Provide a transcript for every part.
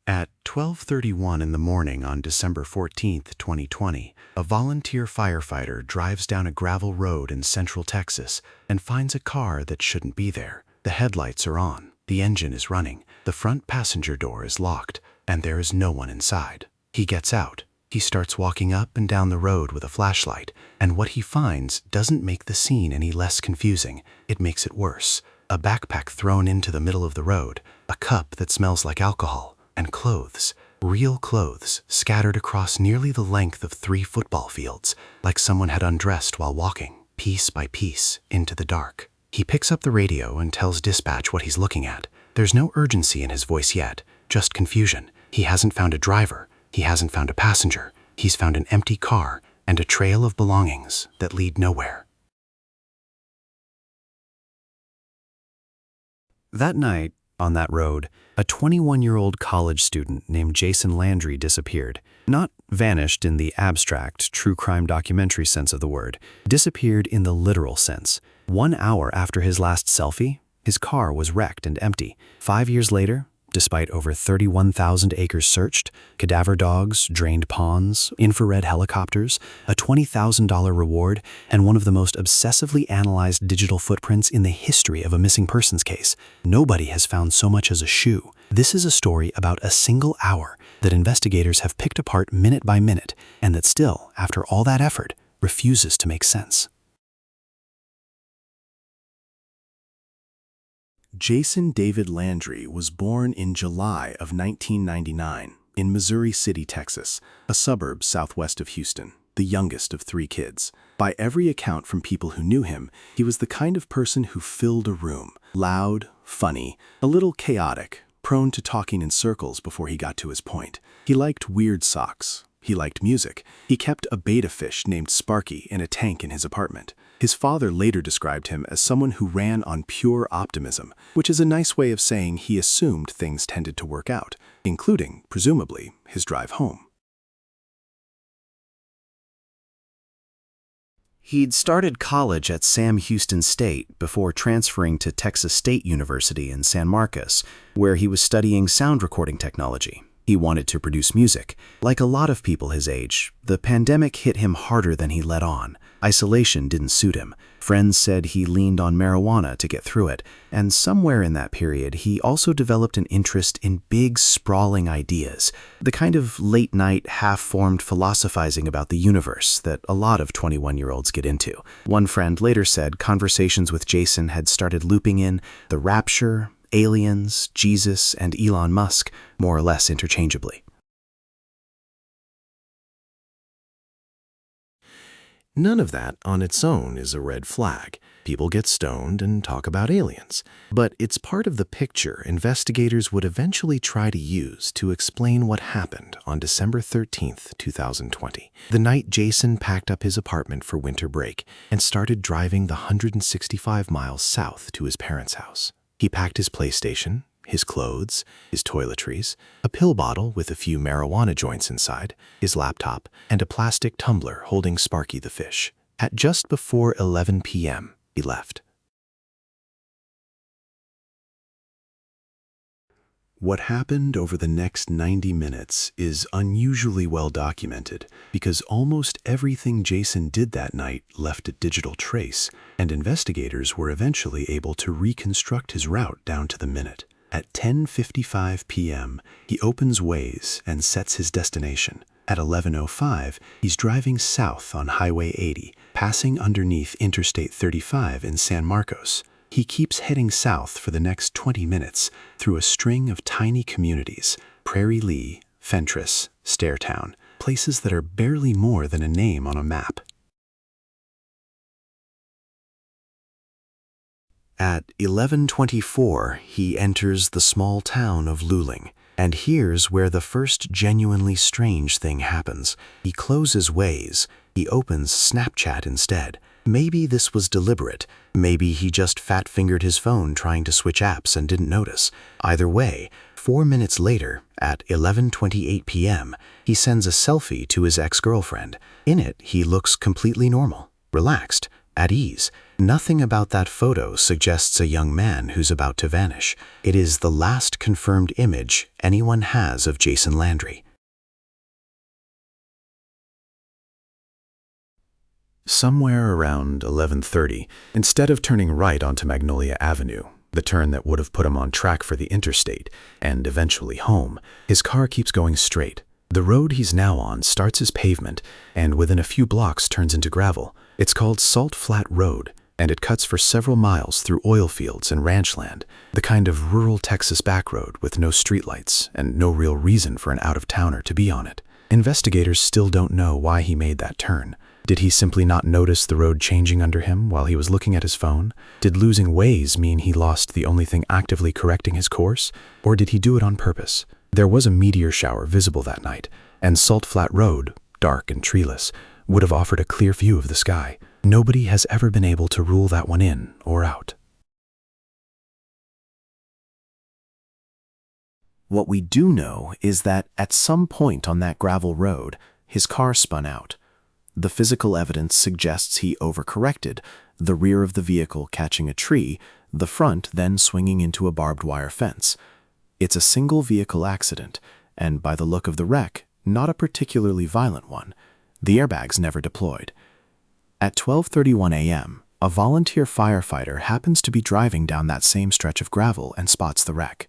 At 12:31 in the morning on December 14, 2020, a volunteer firefighter drives down a gravel road in central Texas and finds a car that shouldn't be there. The headlights are on, the engine is running, the front passenger door is locked, and there is no one inside. He gets out. He starts walking up and down the road with a flashlight, and what he finds doesn't make the scene any less confusing. It makes it worse. A backpack thrown into the middle of the road, a cup that smells like alcohol, and clothes, real clothes, scattered across nearly the length of 3 football fields, like someone had undressed while walking, piece by piece, into the dark. He picks up the radio and tells dispatch what he's looking at. There's no urgency in his voice yet, just confusion. He hasn't found a driver. He hasn't found a passenger. He's found an empty car and a trail of belongings that lead nowhere. That night, on that road, a 21-year-old college student named Jason Landry disappeared. Not vanished in the abstract, true crime documentary sense of the word, disappeared in the literal sense. 1 hour after his last selfie, his car was wrecked and empty. 5 years later, despite over 31,000 acres searched, cadaver dogs, drained ponds, infrared helicopters, a $20,000 reward, and one of the most obsessively analyzed digital footprints in the history of a missing persons case, nobody has found so much as a shoe. This is a story about a single hour that investigators have picked apart minute by minute, and that still, after all that effort, refuses to make sense. Jason David Landry was born in July of 1999 in Missouri City, Texas, a suburb southwest of Houston, the youngest of 3 kids. By every account from people who knew him, he was the kind of person who filled a room, loud, funny, a little chaotic, prone to talking in circles before he got to his point. He liked weird socks. He liked music. He kept a betta fish named Sparky in a tank in his apartment. His father later described him as someone who ran on pure optimism, which is a nice way of saying he assumed things tended to work out, including, presumably, his drive home. He'd started college at Sam Houston State before transferring to Texas State University in San Marcos, where he was studying sound recording technology. He wanted to produce music. Like a lot of people his age, the pandemic hit him harder than he let on. Isolation didn't suit him. Friends said he leaned on marijuana to get through it, and somewhere in that period he also developed an interest in big, sprawling ideas, the kind of late-night, half-formed philosophizing about the universe that a lot of 21-year-olds get into. One friend later said conversations with Jason had started looping in the rapture, aliens, Jesus, and Elon Musk, more or less interchangeably. None of that on its own is a red flag. People get stoned and talk about aliens. But it's part of the picture investigators would eventually try to use to explain what happened on December 13th, 2020, the night Jason packed up his apartment for winter break and started driving the 165 miles south to his parents' house. He packed his PlayStation, his clothes, his toiletries, a pill bottle with a few marijuana joints inside, his laptop, and a plastic tumbler holding Sparky the fish. At just before 11 p.m., he left. What happened over the next 90 minutes is unusually well documented because almost everything Jason did that night left a digital trace, and investigators were eventually able to reconstruct his route down to the minute. At 10:55 p.m., he opens Waze and sets his destination. At 11:05, he's driving south on Highway 80, passing underneath Interstate 35 in San Marcos. He keeps heading south for the next 20 minutes through a string of tiny communities, Prairie Lee, Fentress, Stairtown, places that are barely more than a name on a map. At 11:24, he enters the small town of Luling, and here's where the first genuinely strange thing happens. He closes Waze. He opens Snapchat instead. Maybe this was deliberate. Maybe he just fat-fingered his phone trying to switch apps and didn't notice. Either way, 4 minutes later, at 11:28 p.m., he sends a selfie to his ex-girlfriend. In it, he looks completely normal, relaxed, at ease. Nothing about that photo suggests a young man who's about to vanish. It is the last confirmed image anyone has of Jason Landry. Somewhere around 11:30, instead of turning right onto Magnolia Avenue, the turn that would have put him on track for the interstate and eventually home, his car keeps going straight. The road he's now on starts as pavement and within a few blocks turns into gravel. It's called Salt Flat Road, and it cuts for several miles through oil fields and ranch land, the kind of rural Texas backroad with no streetlights and no real reason for an out-of-towner to be on it. Investigators still don't know why he made that turn. Did he simply not notice the road changing under him while he was looking at his phone? Did losing Waze mean he lost the only thing actively correcting his course? Or did he do it on purpose? There was a meteor shower visible that night, and Salt Flat Road, dark and treeless, would have offered a clear view of the sky. Nobody has ever been able to rule that one in or out. What we do know is that at some point on that gravel road, his car spun out. The physical evidence suggests he overcorrected, the rear of the vehicle catching a tree, the front then swinging into a barbed wire fence. It's a single vehicle accident, and by the look of the wreck, not a particularly violent one. The airbags never deployed. At 12:31 a.m., a volunteer firefighter happens to be driving down that same stretch of gravel and spots the wreck.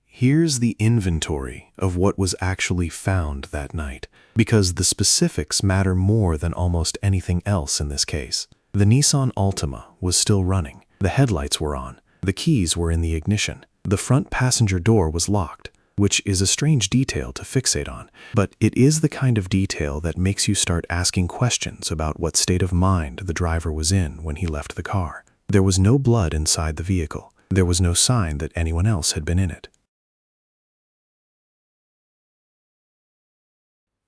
Here's the inventory of what was actually found that night, because the specifics matter more than almost anything else in this case. The Nissan Altima was still running. The headlights were on. The keys were in the ignition. The front passenger door was locked, which is a strange detail to fixate on, but it is the kind of detail that makes you start asking questions about what state of mind the driver was in when he left the car. There was no blood inside the vehicle. There was no sign that anyone else had been in it.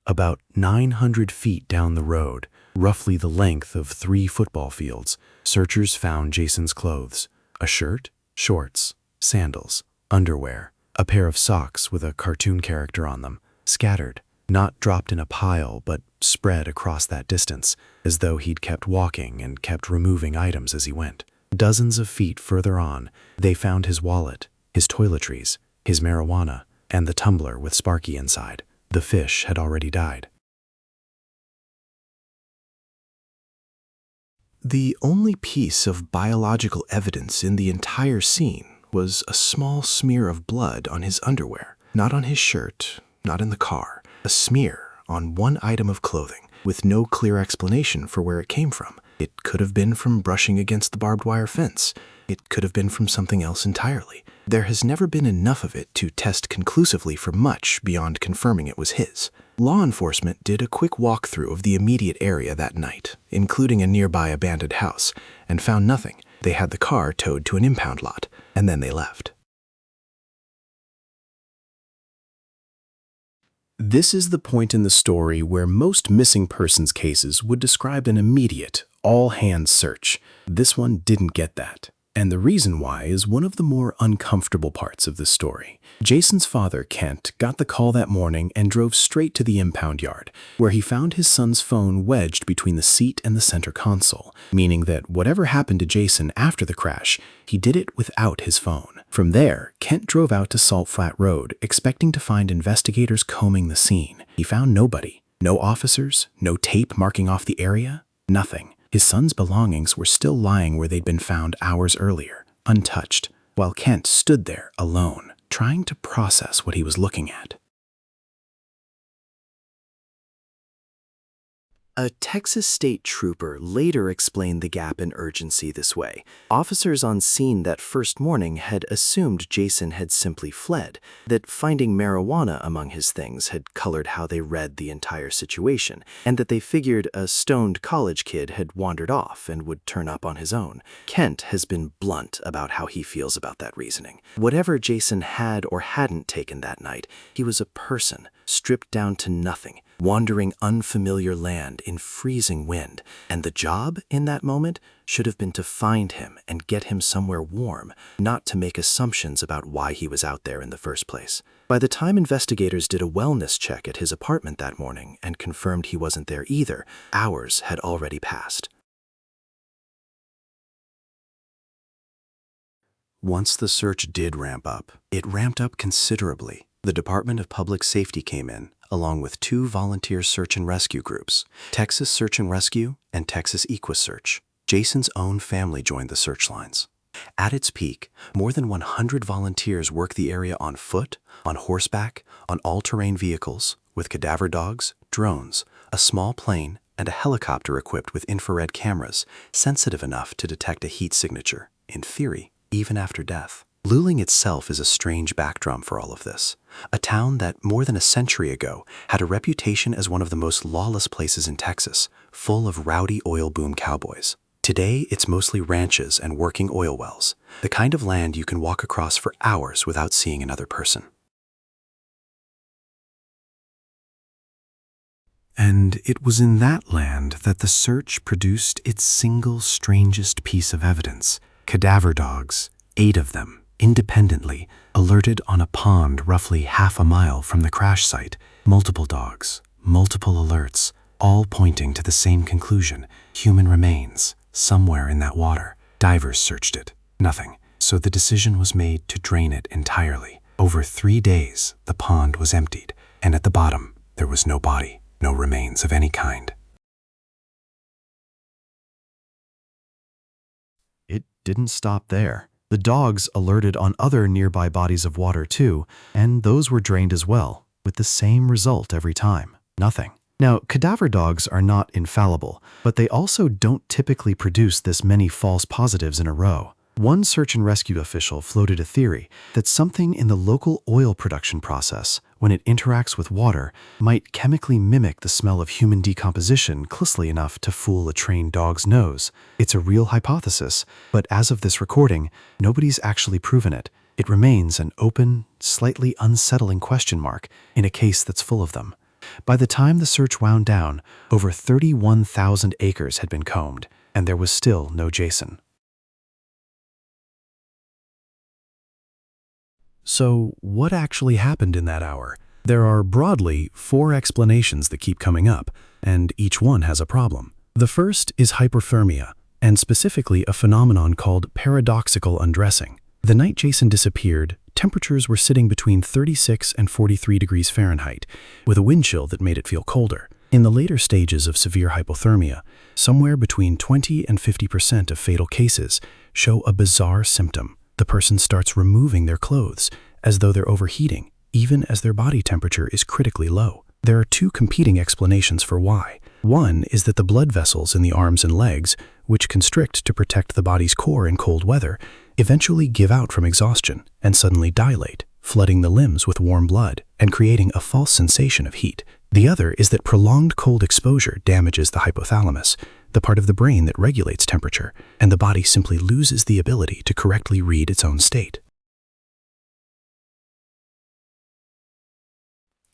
About 900 feet down the road, roughly the length of 3 football fields, searchers found Jason's clothes: a shirt, shorts, sandals, underwear, a pair of socks with a cartoon character on them, scattered, not dropped in a pile, but spread across that distance, as though he'd kept walking and kept removing items as he went. Dozens of feet further on, they found his wallet, his toiletries, his marijuana, and the tumbler with Sparky inside. The fish had already died. The only piece of biological evidence in the entire scene was a small smear of blood on his underwear, not on his shirt, not in the car, a smear on one item of clothing, with no clear explanation for where it came from. It could have been from brushing against the barbed wire fence. It could have been from something else entirely. There has never been enough of it to test conclusively for much beyond confirming it was his. Law enforcement did a quick walkthrough of the immediate area that night, including a nearby abandoned house, and found nothing. They had the car towed to an impound lot, and then they left. This is the point in the story where most missing persons cases would describe an immediate, all-hands search. This one didn't get that. And the reason why is one of the more uncomfortable parts of the story. Jason's father, Kent, got the call that morning and drove straight to the impound yard, where he found his son's phone wedged between the seat and the center console, meaning that whatever happened to Jason after the crash, he did it without his phone. From there, Kent drove out to Salt Flat Road, expecting to find investigators combing the scene. He found nobody. No officers, no tape marking off the area, nothing. His son's belongings were still lying where they'd been found hours earlier, untouched, while Kent stood there alone, trying to process what he was looking at. A Texas state trooper later explained the gap in urgency this way. Officers on scene that first morning had assumed Jason had simply fled, that finding marijuana among his things had colored how they read the entire situation, and that they figured a stoned college kid had wandered off and would turn up on his own. Kent has been blunt about how he feels about that reasoning. Whatever Jason had or hadn't taken that night, he was a person, stripped down to nothing, wandering unfamiliar land in freezing wind, and the job in that moment should have been to find him and get him somewhere warm, not to make assumptions about why he was out there in the first place. By the time investigators did a wellness check at his apartment that morning and confirmed he wasn't there either, hours had already passed. Once the search did ramp up, it ramped up considerably. The Department of Public Safety came in, along with 2 volunteer search and rescue groups, Texas Search and Rescue and Texas EquuSearch. Jason's own family joined the search lines. At its peak, more than 100 volunteers worked the area on foot, on horseback, on all-terrain vehicles, with cadaver dogs, drones, a small plane, and a helicopter equipped with infrared cameras, sensitive enough to detect a heat signature, in theory, even after death. Luling itself is a strange backdrop for all of this. A town that, more than a century ago, had a reputation as one of the most lawless places in Texas, full of rowdy oil boom cowboys. Today, it's mostly ranches and working oil wells, the kind of land you can walk across for hours without seeing another person. And it was in that land that the search produced its single strangest piece of evidence. Cadaver dogs, 8 of them, independently, alerted on a pond roughly half a mile from the crash site. Multiple dogs, multiple alerts, all pointing to the same conclusion: human remains, somewhere in that water. Divers searched it. Nothing. So the decision was made to drain it entirely. Over 3 days, the pond was emptied, and at the bottom, there was no body, no remains of any kind. It didn't stop there. The dogs alerted on other nearby bodies of water too, and those were drained as well, with the same result every time: nothing. Now, cadaver dogs are not infallible, but they also don't typically produce this many false positives in a row. One search and rescue official floated a theory that something in the local oil production process, when it interacts with water, might chemically mimic the smell of human decomposition closely enough to fool a trained dog's nose. It's a real hypothesis, but as of this recording, nobody's actually proven it. It remains an open, slightly unsettling question mark in a case that's full of them. By the time the search wound down, over 31,000 acres had been combed, and there was still no Jason. So, what actually happened in that hour? There are broadly 4 explanations that keep coming up, and each one has a problem. The first is hypothermia, and specifically a phenomenon called paradoxical undressing. The night Jason disappeared, temperatures were sitting between 36 and 43 degrees Fahrenheit, with a wind chill that made it feel colder. In the later stages of severe hypothermia, somewhere between 20 and 50% of fatal cases show a bizarre symptom. The person starts removing their clothes, as though they're overheating, even as their body temperature is critically low. There are 2 competing explanations for why. One is that the blood vessels in the arms and legs, which constrict to protect the body's core in cold weather, eventually give out from exhaustion and suddenly dilate, flooding the limbs with warm blood and creating a false sensation of heat. The other is that prolonged cold exposure damages the hypothalamus, the part of the brain that regulates temperature, and the body simply loses the ability to correctly read its own state.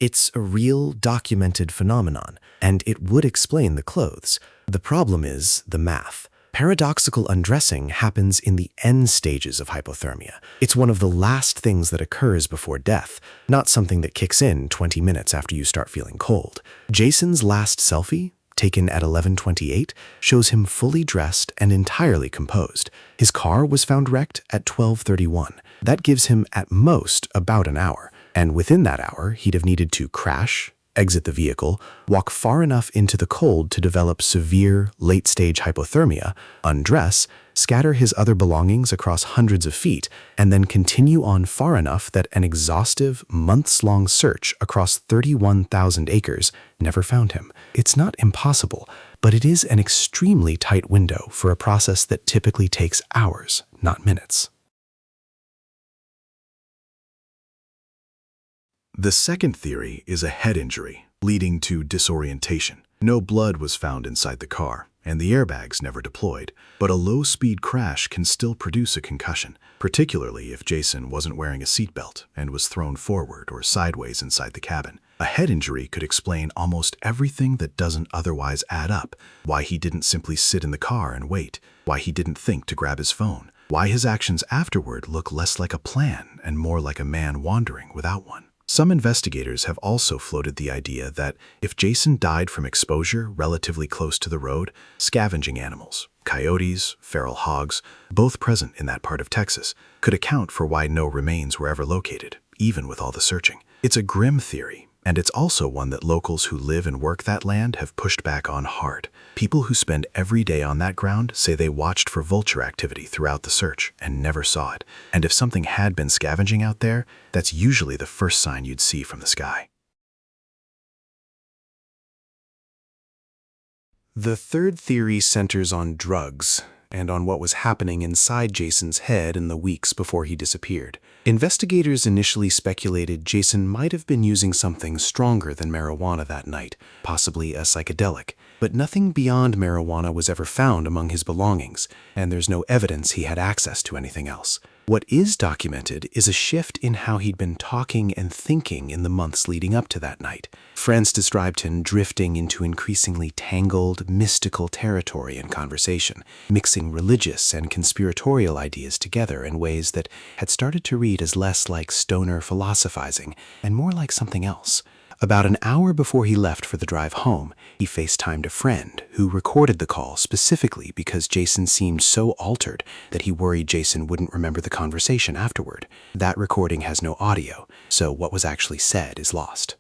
It's a real, documented phenomenon, and it would explain the clothes. The problem is the math. Paradoxical undressing happens in the end stages of hypothermia. It's one of the last things that occurs before death, not something that kicks in 20 minutes after you start feeling cold. Jason's last selfie, taken at 11:28, shows him fully dressed and entirely composed. His car was found wrecked at 12:31. That gives him at most about an hour. And within that hour, he'd have needed to crash, exit the vehicle, walk far enough into the cold to develop severe late-stage hypothermia, undress, scatter his other belongings across hundreds of feet, and then continue on far enough that an exhaustive, months-long search across 31,000 acres never found him. It's not impossible, but it is an extremely tight window for a process that typically takes hours, not minutes. The second theory is a head injury, leading to disorientation. No blood was found inside the car, and the airbags never deployed, but a low-speed crash can still produce a concussion, particularly if Jason wasn't wearing a seatbelt and was thrown forward or sideways inside the cabin. A head injury could explain almost everything that doesn't otherwise add up: why he didn't simply sit in the car and wait, why he didn't think to grab his phone, why his actions afterward look less like a plan and more like a man wandering without one. Some investigators have also floated the idea that if Jason died from exposure relatively close to the road, scavenging animals, coyotes, feral hogs, both present in that part of Texas, could account for why no remains were ever located, even with all the searching. It's a grim theory, and it's also one that locals who live and work that land have pushed back on hard. People who spend every day on that ground say they watched for vulture activity throughout the search and never saw it. And if something had been scavenging out there, that's usually the first sign you'd see from the sky. The third theory centers on drugs and on what was happening inside Jason's head in the weeks before he disappeared. Investigators initially speculated Jason might have been using something stronger than marijuana that night, possibly a psychedelic. But nothing beyond marijuana was ever found among his belongings, and there's no evidence he had access to anything else. What is documented is a shift in how he'd been talking and thinking in the months leading up to that night. Friends described him drifting into increasingly tangled, mystical territory in conversation, mixing religious and conspiratorial ideas together in ways that had started to read as less like stoner philosophizing and more like something else. About an hour before he left for the drive home, he FaceTimed a friend who recorded the call specifically because Jason seemed so altered that he worried Jason wouldn't remember the conversation afterward. That recording has no audio, so what was actually said is lost.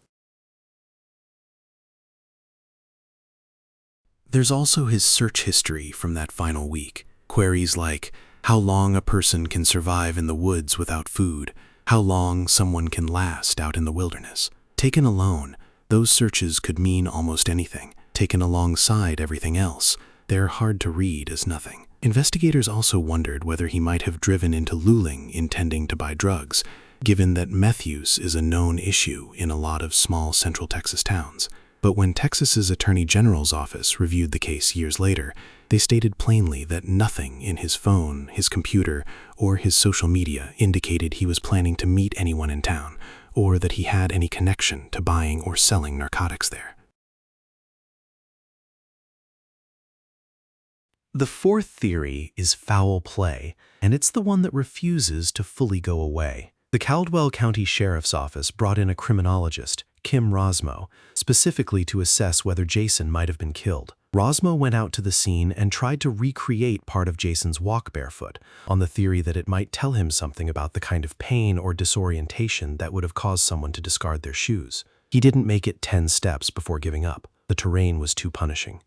There's also his search history from that final week. Queries like how long a person can survive in the woods without food, how long someone can last out in the wilderness. Taken alone, those searches could mean almost anything. Taken alongside everything else, they're hard to read as nothing. Investigators also wondered whether he might have driven into Luling intending to buy drugs, given that meth use is a known issue in a lot of small Central Texas towns. But when Texas's Attorney General's office reviewed the case years later, they stated plainly that nothing in his phone, his computer, or his social media indicated he was planning to meet anyone in town, or that he had any connection to buying or selling narcotics there. The fourth theory is foul play, and it's the one that refuses to fully go away. The Caldwell County Sheriff's Office brought in a criminologist, Kim Rosmo, specifically to assess whether Jason might have been killed. Rosmo went out to the scene and tried to recreate part of Jason's walk barefoot, on the theory that it might tell him something about the kind of pain or disorientation that would have caused someone to discard their shoes. He didn't make it 10 steps before giving up. The terrain was too punishing.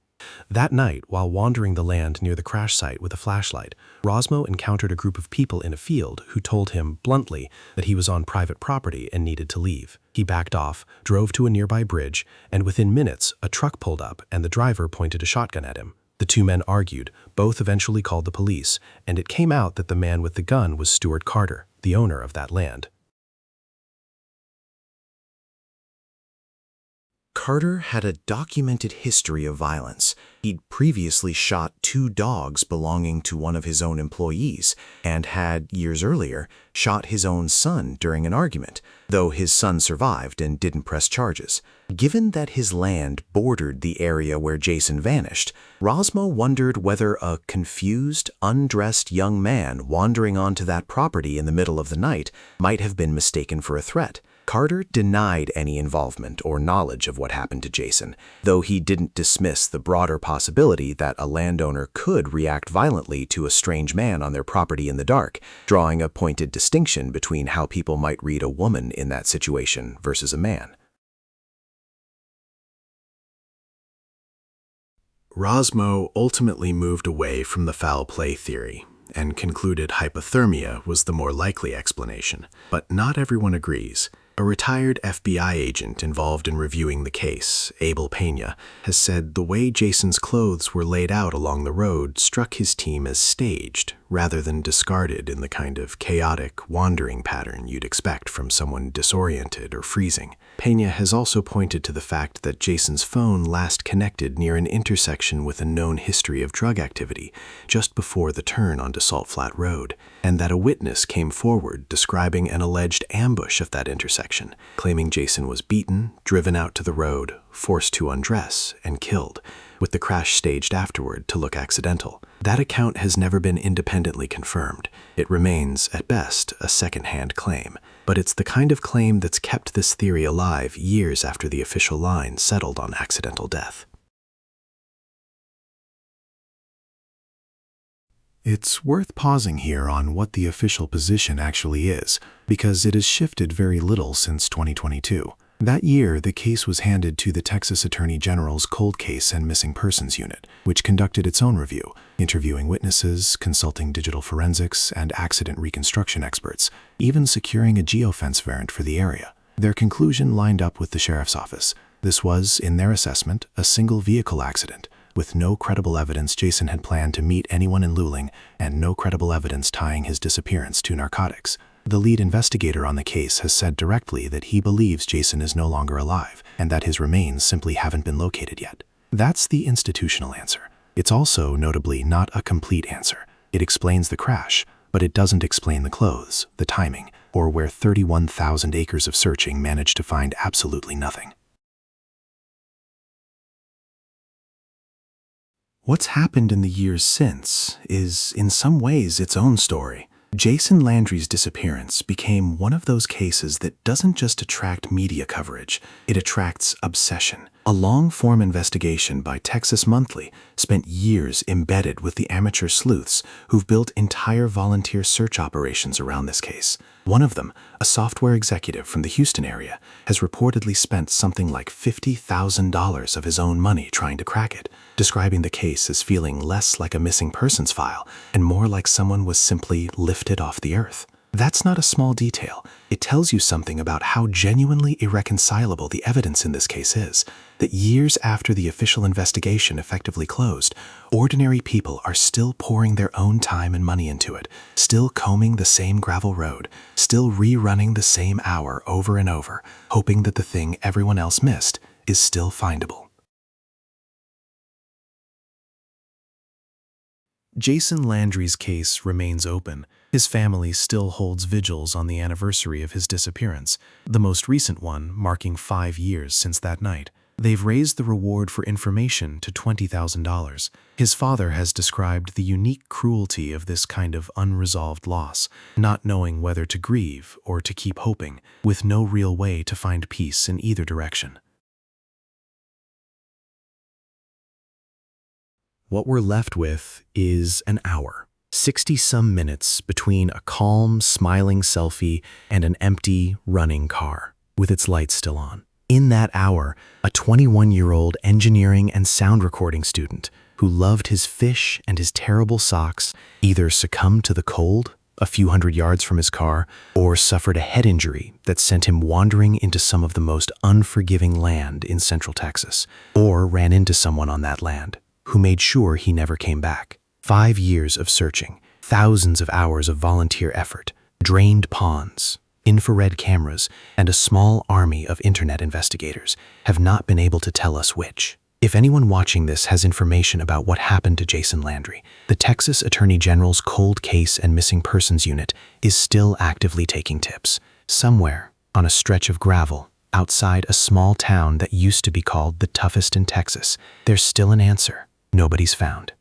That night, while wandering the land near the crash site with a flashlight, Rosmo encountered a group of people in a field who told him, bluntly, that he was on private property and needed to leave. He backed off, drove to a nearby bridge, and within minutes, a truck pulled up and the driver pointed a shotgun at him. The two men argued, both eventually called the police, and it came out that the man with the gun was Stuart Carter, the owner of that land. Carter had a documented history of violence. He'd previously shot 2 dogs belonging to one of his own employees and had, years earlier, shot his own son during an argument, though his son survived and didn't press charges. Given that his land bordered the area where Jason vanished, Rosmo wondered whether a confused, undressed young man wandering onto that property in the middle of the night might have been mistaken for a threat. Carter denied any involvement or knowledge of what happened to Jason, though he didn't dismiss the broader possibility that a landowner could react violently to a strange man on their property in the dark, drawing a pointed distinction between how people might read a woman in that situation versus a man. Rosmo ultimately moved away from the foul play theory and concluded hypothermia was the more likely explanation, but not everyone agrees. A retired FBI agent involved in reviewing the case, Abel Pena, has said the way Jason's clothes were laid out along the road struck his team as staged, rather than discarded in the kind of chaotic, wandering pattern you'd expect from someone disoriented or freezing. Pena has also pointed to the fact that Jason's phone last connected near an intersection with a known history of drug activity, just before the turn onto Salt Flat Road, and that a witness came forward describing an alleged ambush of that intersection, claiming Jason was beaten, driven out to the road, forced to undress, and killed, with the crash staged afterward to look accidental. That account has never been independently confirmed. It remains, at best, a second-hand claim. but it's the kind of claim that's kept this theory alive years after the official line settled on accidental death. It's worth pausing here on what the official position actually is, because it has shifted very little since 2022. That year, the case was handed to the Texas Attorney General's Cold Case and Missing Persons Unit, which conducted its own review, interviewing witnesses, consulting digital forensics and accident reconstruction experts, even securing a geofence warrant for the area. Their conclusion lined up with the sheriff's office. This was, in their assessment, a single vehicle accident, with no credible evidence Jason had planned to meet anyone in Luling and no credible evidence tying his disappearance to narcotics. The lead investigator on the case has said directly that he believes Jason is no longer alive and that his remains simply haven't been located yet. That's the institutional answer. It's also, notably, not a complete answer. It explains the crash, but it doesn't explain the clothes, the timing, or where 31,000 acres of searching managed to find absolutely nothing. What's happened in the years since is, in some ways, its own story. Jason Landry's disappearance became one of those cases that doesn't just attract media coverage, it attracts obsession. A long-form investigation by Texas Monthly spent years embedded with the amateur sleuths who've built entire volunteer search operations around this case. One of them, a software executive from the Houston area, has reportedly spent something like $50,000 of his own money trying to crack it, describing the case as feeling less like a missing persons file and more like someone was simply lifted off the earth. That's not a small detail. It tells you something about how genuinely irreconcilable the evidence in this case is, that years after the official investigation effectively closed, ordinary people are still pouring their own time and money into it, still combing the same gravel road, still rerunning the same hour over and over, hoping that the thing everyone else missed is still findable. Jason Landry's case remains open. His family still holds vigils on the anniversary of his disappearance, the most recent one marking 5 years since that night. They've raised the reward for information to $20,000. His father has described the unique cruelty of this kind of unresolved loss, not knowing whether to grieve or to keep hoping, with no real way to find peace in either direction. What we're left with is an hour, 60-some minutes between a calm, smiling selfie and an empty, running car, with its lights still on. In that hour, a 21-year-old engineering and sound recording student who loved his fish and his terrible socks either succumbed to the cold a few hundred yards from his car or suffered a head injury that sent him wandering into some of the most unforgiving land in Central Texas, or ran into someone on that land who made sure he never came back. 5 years of searching, thousands of hours of volunteer effort, drained ponds, infrared cameras, and a small army of internet investigators have not been able to tell us which. If anyone watching this has information about what happened to Jason Landry, the Texas Attorney General's Cold Case and Missing Persons Unit is still actively taking tips. Somewhere on a stretch of gravel outside a small town that used to be called the toughest in Texas, there's still an answer nobody's found.